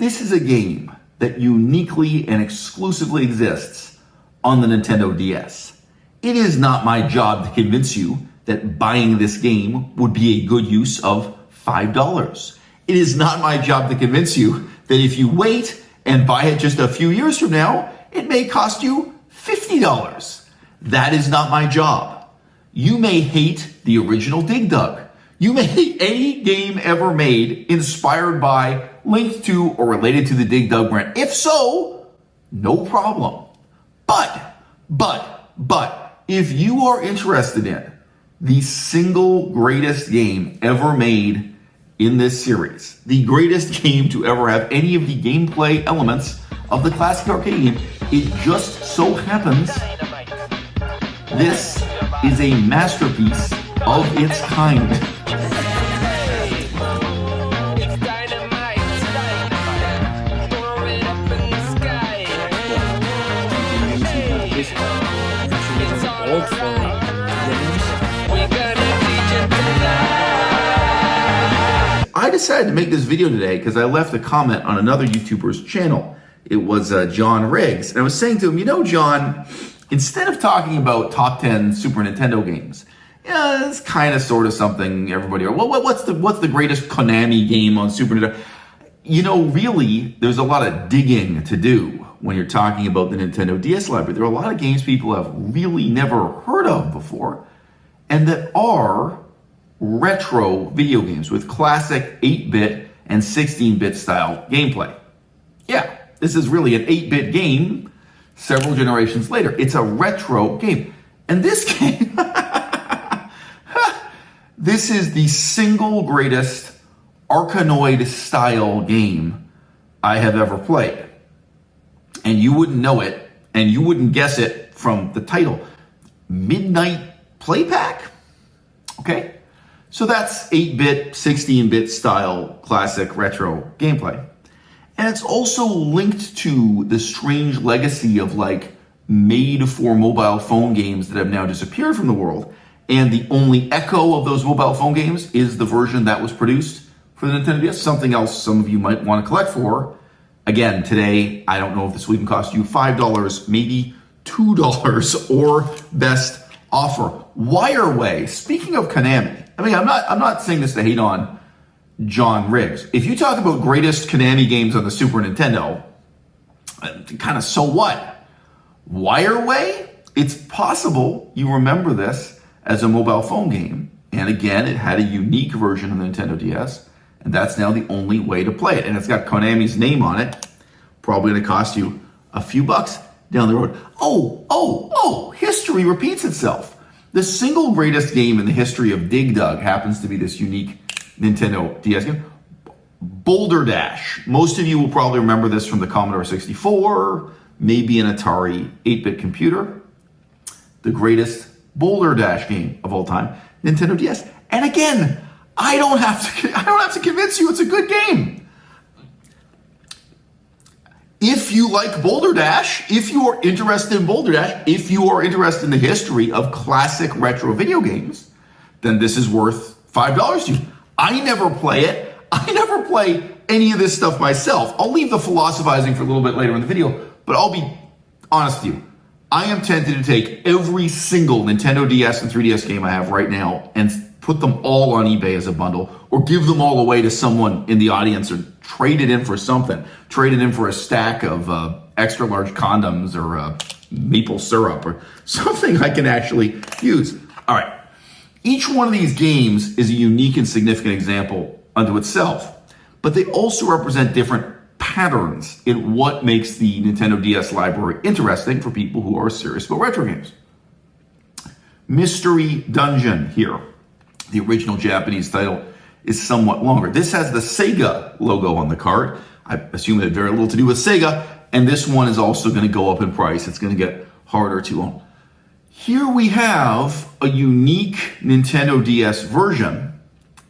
This is a game that uniquely and exclusively exists on the Nintendo DS. It is not my job to convince you that buying this game would be a good use of $5. It is not my job to convince you that if you wait and buy it just a few years from now, it may cost you $50. That is not my job. You may hate the original Dig Dug. You may hate any game ever made inspired by, linked to, or related to the Dig Dug brand. If so, no problem. But, if you are interested in the single greatest game ever made in this series, the greatest game to ever have any of the gameplay elements of the classic arcade game, it just so happens this is a masterpiece of its kind. I decided to make this video today because I left a comment on another YouTuber's channel. It was John Riggs. And I was saying to him, you know, John, instead of talking about top 10 Super Nintendo games, yeah, it's kind of sort of something everybody, what's the greatest Konami game on Super Nintendo? You know, really, there's a lot of digging to do when you're talking about the Nintendo DS library. There are a lot of games people have really never heard of before, and that are retro video games with classic 8-bit and 16-bit style gameplay. Yeah, this is really an 8-bit game several generations later. It's a retro game. And this game, this is the single greatest Arkanoid style game I have ever played. And you wouldn't know it, and you wouldn't guess it from the title. Midnight Play Pack? Okay. So that's 8-bit, 16-bit style classic retro gameplay. And it's also linked to the strange legacy of like made for mobile phone games that have now disappeared from the world. And the only echo of those mobile phone games is the version that was produced for the Nintendo DS, something else some of you might want to collect for. Again, today, I don't know if this will even cost you $5, maybe $2, or best offer. Wireway, speaking of Konami, I mean, I'm not saying this to hate on John Riggs. If you talk about greatest Konami games on the Super Nintendo, kind of so what? Wireway? It's possible you remember this as a mobile phone game. And again, it had a unique version of the Nintendo DS. And that's now the only way to play it. And it's got Konami's name on it. Probably going to cost you a few bucks down the road. Oh, history repeats itself. The single greatest game in the history of Dig Dug happens to be this unique Nintendo DS game. Boulder Dash. Most of you will probably remember this from the Commodore 64, maybe an Atari 8-bit computer. The greatest Boulder Dash game of all time, Nintendo DS. And again, I don't have to convince you it's a good game. If you like Boulder Dash, if you are interested in Boulder Dash, if you are interested in the history of classic retro video games, then this is worth $5 to you. I never play it. I never play any of this stuff myself. I'll leave the philosophizing for a little bit later in the video, but I'll be honest with you. I am tempted to take every single Nintendo DS and 3DS game I have right now and put them all on eBay as a bundle, or give them all away to someone in the audience, or trade it in for something. Trade it in for a stack of extra large condoms, or maple syrup, or something I can actually use. All right. Each one of these games is a unique and significant example unto itself, but they also represent different patterns in what makes the Nintendo DS library interesting for people who are serious about retro games. Mystery Dungeon here. The original Japanese title is somewhat longer. This has the Sega logo on the card. I assume it had very little to do with Sega, and this one is also going to go up in price. It's going to get harder to own. Here we have a unique Nintendo DS version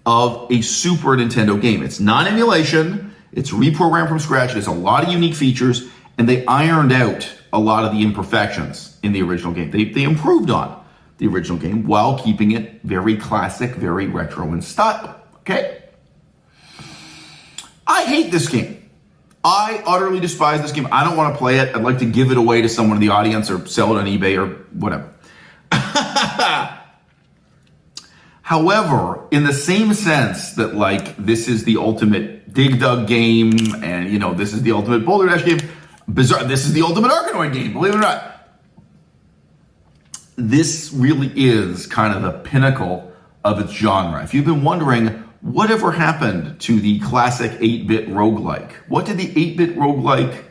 of a Super Nintendo game. It's not emulation. It's reprogrammed from scratch. It has a lot of unique features, and they ironed out a lot of the imperfections in the original game. They improved on the original game while keeping it very classic, very retro in style. Okay? I hate this game. I utterly despise this game. I don't want to play it. I'd like to give it away to someone in the audience or sell it on eBay or whatever. However, in the same sense that like this is the ultimate Dig Dug game and you know this is the ultimate Boulder Dash game, this is the ultimate Arkanoid game, believe it or not. This really is kind of the pinnacle of its genre. If you've been wondering whatever happened to the classic 8-bit roguelike, what did the 8-bit roguelike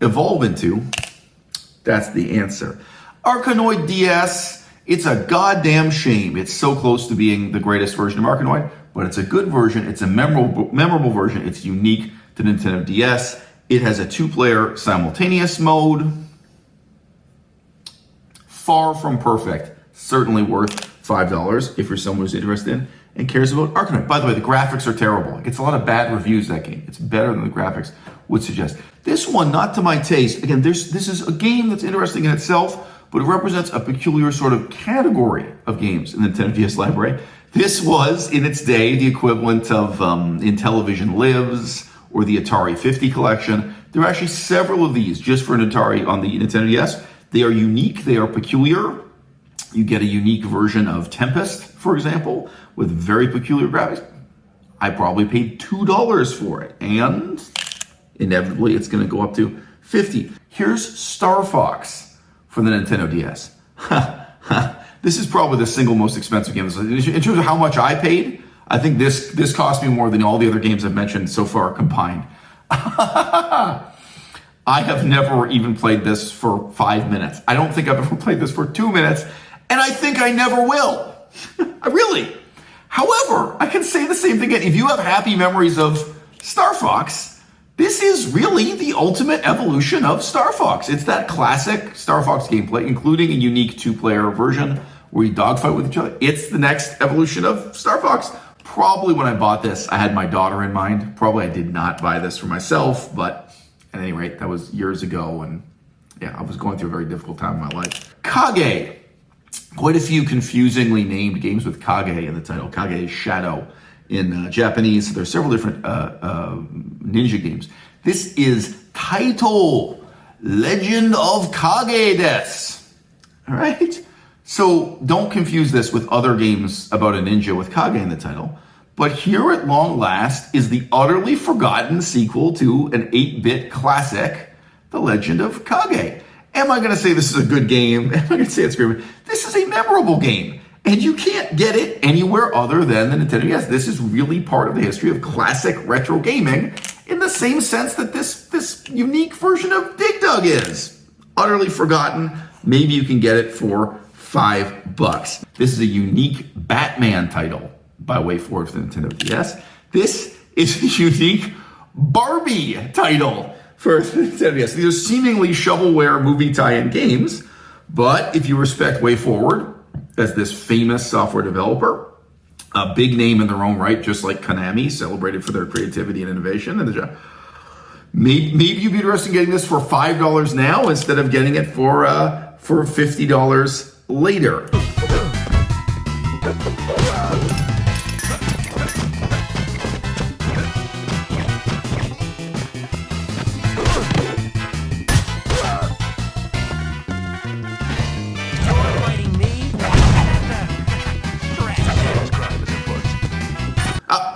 evolve into? That's the answer. Arkanoid DS, it's a goddamn shame. It's so close to being the greatest version of Arkanoid, but it's a good version. It's a memorable version. It's unique to Nintendo DS. It has a 2-player simultaneous mode. Far from perfect. Certainly worth $5 if you're someone who's interested in and cares about Arkanoid. By the way, the graphics are terrible. It gets a lot of bad reviews, that game. It's better than the graphics would suggest. This one, not to my taste. Again, this is a game that's interesting in itself, but it represents a peculiar sort of category of games in the Nintendo DS library. This was, in its day, the equivalent of Intellivision Lives or the Atari 50 collection. There are actually several of these just for an Atari on the Nintendo DS. They are unique. They are peculiar. You get a unique version of Tempest, for example, with very peculiar graphics. I probably paid $2 for it, and inevitably it's going to go up to $50. Here's Star Fox for the Nintendo DS. This is probably the single most expensive game. In terms of how much I paid, I think this cost me more than all the other games I've mentioned so far combined. I have never even played this for 5 minutes. I don't think I've ever played this for 2 minutes, and I think I never will. Really. However, I can say the same thing again. If you have happy memories of Star Fox, this is really the ultimate evolution of Star Fox. It's that classic Star Fox gameplay, including a unique 2-player version where you dogfight with each other. It's the next evolution of Star Fox. Probably when I bought this, I had my daughter in mind. Probably I did not buy this for myself, but at any rate, that was years ago, and yeah, I was going through a very difficult time in my life. Kage. Quite a few confusingly named games with Kage in the title. Kage is shadow in Japanese. There are several different ninja games. This is Title Legend of Kage desu. All right? So don't confuse this with other games about a ninja with Kage in the title. But here at long last is the utterly forgotten sequel to an 8-bit classic, The Legend of Kage. Am I going to say this is a good game? Am I going to say it's great? This is a memorable game, and you can't get it anywhere other than the Nintendo DS. This is really part of the history of classic retro gaming in the same sense that this unique version of Dig Dug is. Utterly forgotten. Maybe you can get it for $5. This is a unique Batman title, by way forward for the Nintendo DS. This is a unique Barbie title for Nintendo DS. These are seemingly shovelware movie tie-in games, but if you respect Way Forward as this famous software developer, a big name in their own right, just like Konami, celebrated for their creativity and innovation, and maybe you'd be interested in getting this for $5 now instead of getting it for $50 later.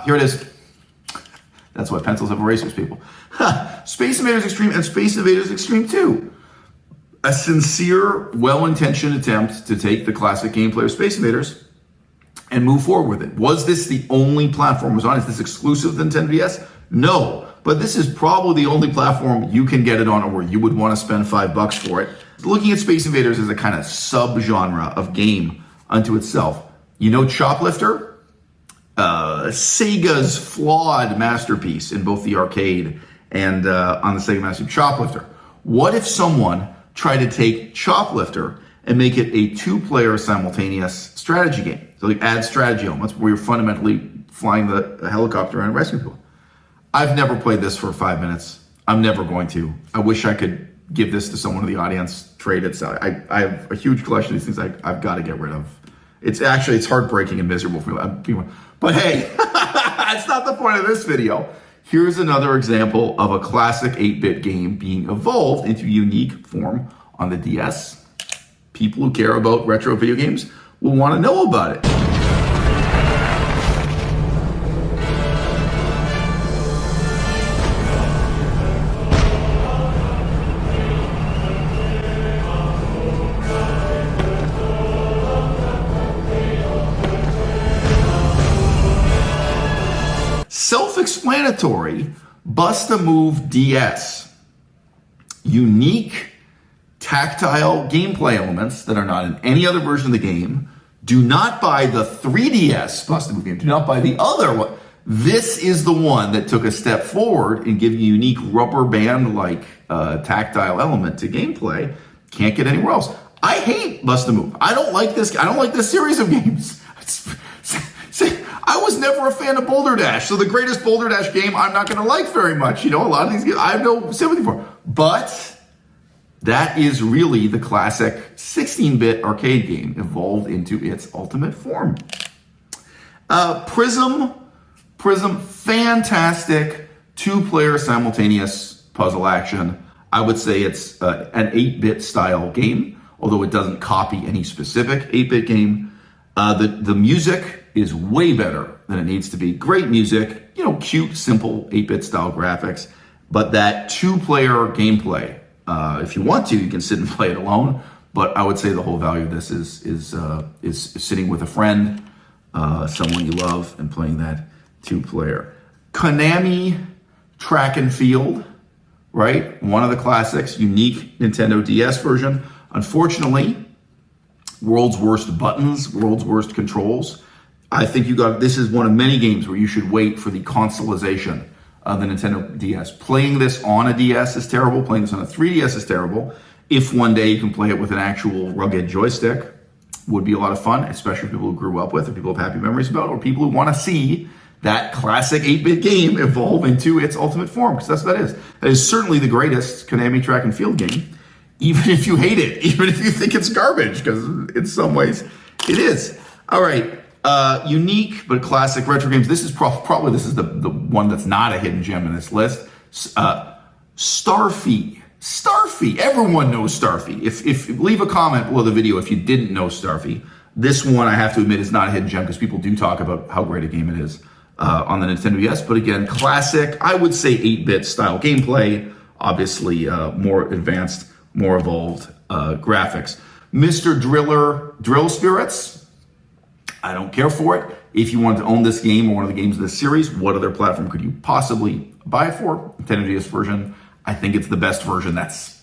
Here it is. That's why pencils have erasers, people. Space Invaders Extreme and Space Invaders Extreme 2. A sincere, well-intentioned attempt to take the classic gameplay of Space Invaders and move forward with it. Was this the only platform it was on? Is this exclusive to Nintendo DS? No. But this is probably the only platform you can get it on or where you would want to spend $5 for it. Looking at Space Invaders as a kind of sub-genre of game unto itself. You know Choplifter? Sega's flawed masterpiece in both the arcade and on the Sega Master Choplifter. What if someone tried to take Choplifter and make it a 2-player simultaneous strategy game? So like add strategy elements where you're fundamentally flying the helicopter and rescue people. I've never played this for 5 minutes. I'm never going to. I wish I could give this to someone in the audience, trade it. So I have a huge collection of these things I've got to get rid of. It's heartbreaking and miserable for me. But hey, that's not the point of this video. Here's another example of a classic 8-bit game being evolved into a unique form on the DS. People who care about retro video games will want to know about it. Self-explanatory, Bust-A-Move DS. Unique tactile gameplay elements that are not in any other version of the game. Do not buy the 3DS Bust-A-Move game. Do not buy the other one. This is the one that took a step forward in giving a unique rubber band-like tactile element to gameplay. Can't get anywhere else. I hate Bust-A-Move. I don't like this. I don't like this series of games. I was never a fan of Boulder Dash, so the greatest Boulder Dash game I'm not going to like very much. You know, a lot of these games I have no sympathy for. But that is really the classic 16-bit arcade game evolved into its ultimate form. Prism, fantastic two-player simultaneous puzzle action. I would say it's an 8-bit style game, although it doesn't copy any specific 8-bit game. The music is way better than it needs to be. Great music, you know, cute, simple 8-bit style graphics, but that two-player gameplay, if you want to, you can sit and play it alone, but I would say the whole value of this is sitting with a friend, someone you love, and playing that two-player. Konami Track and Field, right? One of the classics, unique Nintendo DS version. Unfortunately, world's worst buttons, world's worst controls. I think this is one of many games where you should wait for the consoleization of the Nintendo DS. Playing this on a DS is terrible. Playing this on a 3DS is terrible. If one day you can play it with an actual rugged joystick, would be a lot of fun, especially for people who grew up with, or people who have happy memories about, or people who want to see that classic 8-bit game evolve into its ultimate form, because that's what that is. That is certainly the greatest Konami Track and Field game, even if you hate it, even if you think it's garbage, because in some ways it is. All right. Unique but classic retro games. This is probably the one that's not a hidden gem in this list. Starfy. Everyone knows Starfy. If leave a comment below the video if you didn't know Starfy. This one, I have to admit, is not a hidden gem because people do talk about how great a game it is on the Nintendo DS. But again, classic. I would say 8-bit style gameplay. Obviously, more advanced, more evolved graphics. Mr. Driller Drill Spirits. I don't care for it. If you wanted to own this game or one of the games of this series, what other platform could you possibly buy it for? Nintendo DS version. I think it's the best version that's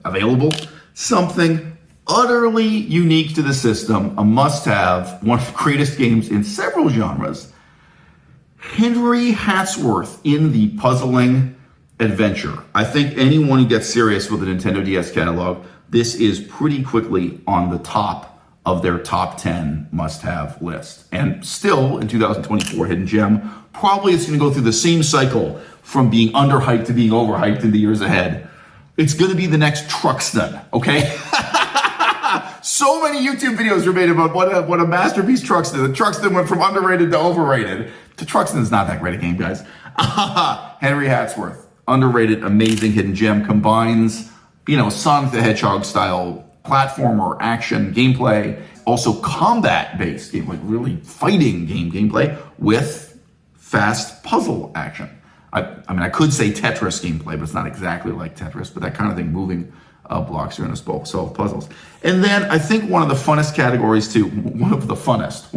available. Something utterly unique to the system, a must-have, one of the greatest games in several genres. Henry Hatsworth in the puzzling adventure. I think anyone who gets serious with the Nintendo DS catalog, this is pretty quickly on the top of their top 10 must-have list. And still, in 2024, hidden gem, probably it's going to go through the same cycle from being underhyped to being overhyped in the years ahead. It's going to be the next Truxton, okay? So many YouTube videos were made about what a masterpiece Truxton. The Truxton went from underrated to overrated. The Truxton's not that great a game, guys. Henry Hatsworth, underrated, amazing hidden gem, combines, Sonic the Hedgehog style platformer action gameplay, also combat-based game, like really fighting gameplay with fast puzzle action. I could say Tetris gameplay, but it's not exactly like Tetris, but that kind of thing, moving blocks are in a solve puzzles. And then I think one of the funnest categories to, one of the funnest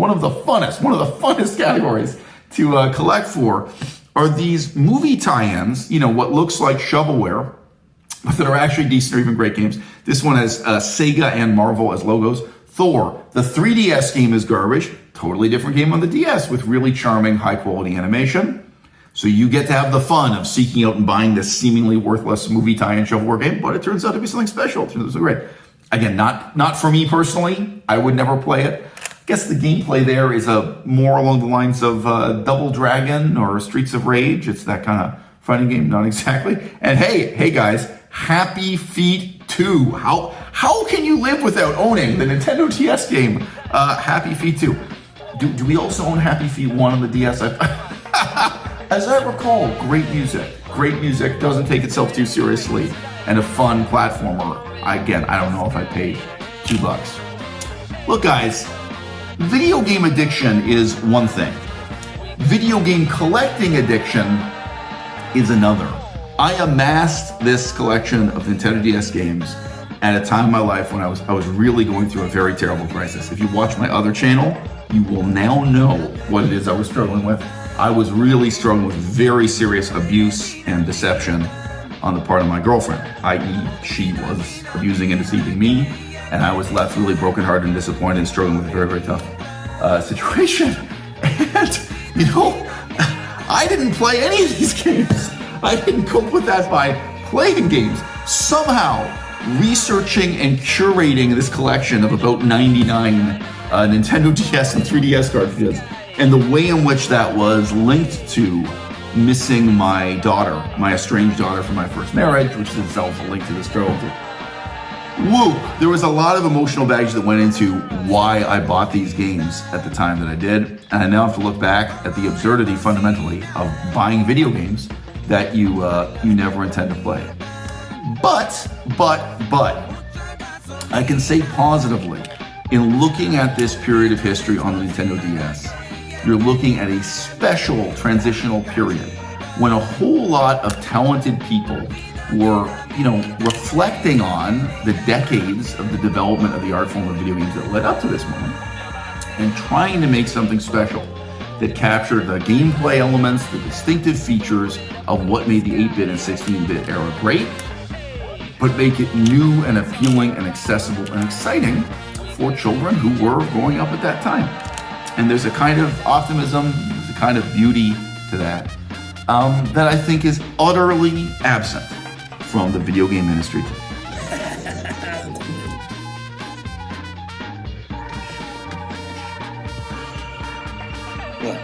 categories to collect for are these movie tie-ins, what looks like shovelware, but that are actually decent or even great games. This one has Sega and Marvel as logos. Thor, the 3DS game is garbage. Totally different game on the DS with really charming, high-quality animation. So you get to have the fun of seeking out and buying this seemingly worthless movie tie-in shovelware game, but it turns out to be something special. It turns out to be great. Again, not for me personally. I would never play it. I guess the gameplay there is more along the lines of Double Dragon or Streets of Rage. It's that kind of fighting game, not exactly. And hey guys, Happy Feet 2. How can you live without owning the Nintendo DS game, Happy Feet 2? Do we also own Happy Feet 1 on the DS? I as I recall, great music. Great music, doesn't take itself too seriously, and a fun platformer. Again, I don't know if I paid $2. Look, guys, video game addiction is one thing. Video game collecting addiction is another. I amassed this collection of Nintendo DS games at a time in my life when I was really going through a very terrible crisis. If you watch my other channel, you will now know what it is I was struggling with. I was really struggling with very serious abuse and deception on the part of my girlfriend, i.e. she was abusing and deceiving me, and I was left really brokenhearted and disappointed and struggling with a very, very tough situation. And, you know, I didn't play any of these games. I didn't cope with that by playing games. Somehow, researching and curating this collection of about 99 Nintendo DS and 3DS cartridges, and the way in which that was linked to missing my daughter, my estranged daughter from my first marriage, which is itself a link to this struggle. Woo! There was a lot of emotional baggage that went into why I bought these games at the time that I did, and I now have to look back at the absurdity, fundamentally, of buying video games that you never intend to play. But, I can say positively, in looking at this period of history on the Nintendo DS, you're looking at a special transitional period when a whole lot of talented people were, reflecting on the decades of the development of the art form of video games that led up to this moment and trying to make something special that captured the gameplay elements, the distinctive features of what made the 8-bit and 16-bit era great, but make it new and appealing and accessible and exciting for children who were growing up at that time. And there's a kind of optimism, there's a kind of beauty to that, that I think is utterly absent from the video game industry today. What?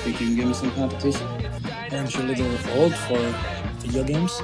Think you can give me some competition? Aren't you a little old for video games?